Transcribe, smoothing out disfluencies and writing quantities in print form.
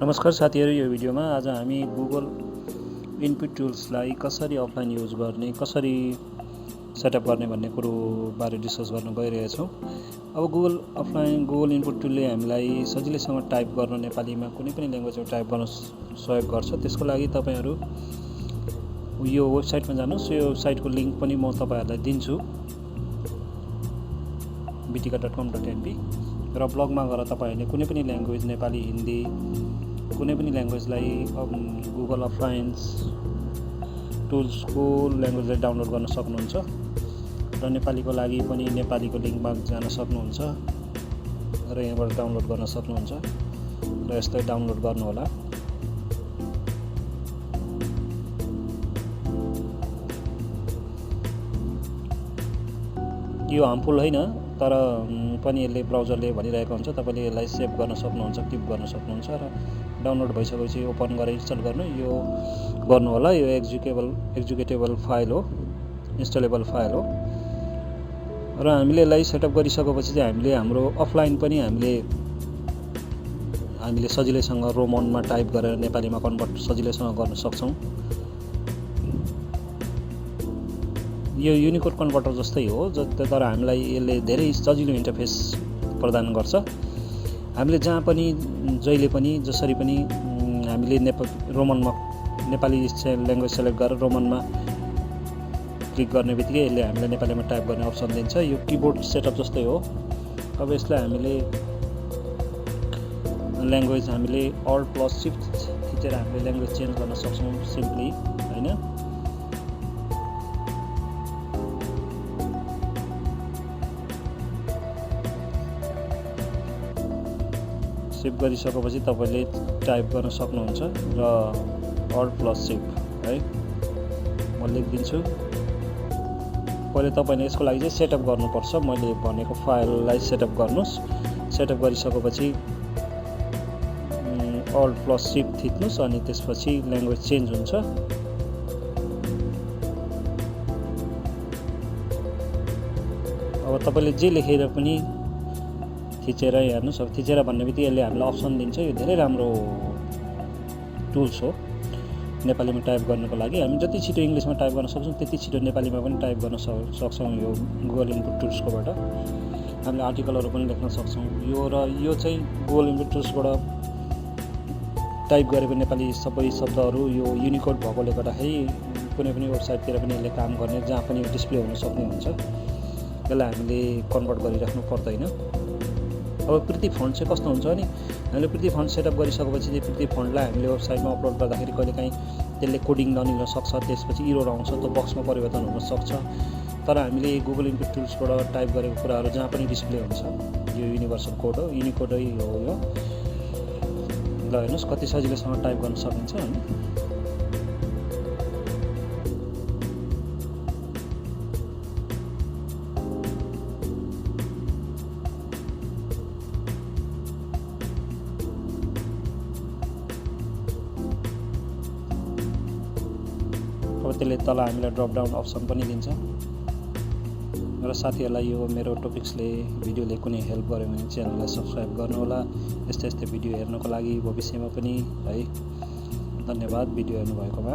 नमस्कार साथीहरु, यो भिडियोमा आज हामी गुगल इनपुट टुल्सलाई कसरी अफलाइन युज गर्ने, कसरी सेटअप गर्ने भन्ने कुरो बारे डिस्कस गर्न गइरहेछौं। अब गुगल इनपुट टुलले हामीलाई सजिलैसँग टाइप गर्न, नेपालीमा कुनै पनि ल्याङ्ग्वेजमा टाइप गर्न सहयोग गर्छ। त्यसको लागि तपाईहरु यो वेबसाइटमा जानुस्। यो वेबसाइटको लिंक पनि म तपाईहरुलाई दिन्छु, bitika.com.np र ब्लगमा गएर तपाईहरुले कुनै पनि ल्याङ्ग्वेज, नेपाली, हिन्दी, कुनै पनि ल्याङ्ग्वेजलाई गुगल अफलाइन टुल्सको ल्याङ्ग्वेजलाई डाउनलोड गर्न सक्नुहुन्छ र नेपालीको लागि पनि नेपालीको लिंकमा जान सक्नुहुन्छ र यहाँबाट डाउनलोड गर्न सक्नुहुन्छ र यसलाई डाउनलोड गर्नु होला। यो हार्मफुल हैन, तर पनि यसले ब्राउजरले भनिरहेको हुन्छ तपाईले यसलाई सेभ गर्न सक्नुहुन्छ, क्लिक गर्न सक्नुहुन्छ र डाउनलोड भइसकेपछि ओपन गरेर इन्स्टल गर्नु होला। यो एक्जिक्युटेबल फाइल हो, इन्स्टलेबल फाइल हो र हामीले यसलाई सेटअप गरिसकेपछि चाहिँ हामीले हाम्रो अफलाइन पनि हामीले सजिलैसँग रोमनमा टाइप गरेर नेपालीमा कन्भर्ट सजिलैसँग गर्न सक्छौं। यो युनिकोड कन्भर्टर जस्तै हो, तर हामीलाई यसले धेरै सजिलो इन्टरफेस प्रदान गर्छ। हामीले जहाँ पनि, जहिले पनि, जसरी पनि हामीले रोमनमा नेपाली ल्याङ्ग्वेज सेलेक्ट गरेर रोमनमा क्लिक गर्ने बित्तिकै यसले हामीलाई नेपालीमा टाइप गर्ने अप्सन दिन्छ। यो किबोर्ड सेटअप जस्तै हो। अब यसलाई हामीले ल्याङ्ग्वेज हामीले अल्ट प्लस शिफ्ट थिचेर हामीले ल्याङ्ग्वेज चेन्ज गर्न सक्छौं सिम्पली, हैन। सेभ गरिसकेपछि तपाईले टाइप गर्न सक्नुहुन्छ र अल्ट प्लस शिफ्ट, है, म लेखिदिन्छु। पहिले तपाईले यसको लागि चाहिँ सेटअप गर्नुपर्छ। मैले भनेको फाइललाई सेटअप गर्नुस्। सेटअप गरिसकेपछि अल्ट प्लस शिफ्ट थिच्नुस् अनि त्यसपछि ल्याङ्ग्वेज चेन्ज हुन्छ। अब तपाईले जे लेखेर पनि थिचेर हेर्नुस्। अब थिचेर भन्ने बित्तिकै यसले हामीलाई अप्सन दिन्छ। यो धेरै राम्रो टुल्स हो नेपालीमा टाइप गर्नको लागि। हामी जति छिटो इङ्ग्लिशमा टाइप गर्न सक्छौं त्यति छिटो नेपालीमा पनि टाइप गर्न सक्छौं। यो गुगल इनपुट टुल्सकोबाट हामीले आर्टिकलहरु पनि लेख्न सक्छौं। यो चाहिँ गुगल इनपुट टुल्सबाट टाइप गरेको नेपाली सबै शब्दहरु यो युनिकोड भएकोले गर्दाखेरि कुनै पनि वेबसाइटतिर पनि यसले काम गर्ने, जहाँ पनि डिस्प्ले हुन सक्ने हुन्छ। यसलाई हामीले कन्भर्ट गरिराख्नु पर्दैन। अब प्रिटी फन्ट चाहिँ कस्तो हुन्छ भने हामीले प्रिटी फन्ट सेटअप गरिसकेपछि चाहिँ प्रिटी फन्टलाई हामीले वेबसाइटमा अपलोड गर्दाखेरि कहिलेकाहीँ त्यसले कोडिङ नलिन सक्छ, त्यसपछि एरर आउँछ, त्यो बक्समा परिवर्तन हुन सक्छ। तर हामीले गुगल इनपुट टुल्सबाट टाइप गरेको कुराहरू जहाँ पनि डिस्प्ले हुन्छ। यो युनिभर्सल कोड हो, युनिकोडै हो यो। ल हेर्नुस् कति सजिलैसँग टाइप गर्न सकिन्छ हैन। त्यसले तल हामीलाई ड्रप डाउन अप्सन पनि दिन्छ। र साथीहरुलाई यो मेरो टपिक्सले, भिडियोले कुनै हेल्प गर्यो भने च्यानललाई सब्स्क्राइब गर्नु होला। यस्तै भिडियो हेर्नको लागि भविष्यमा पनि, है। धन्यवाद भिडियो हेर्नु भएकोमा।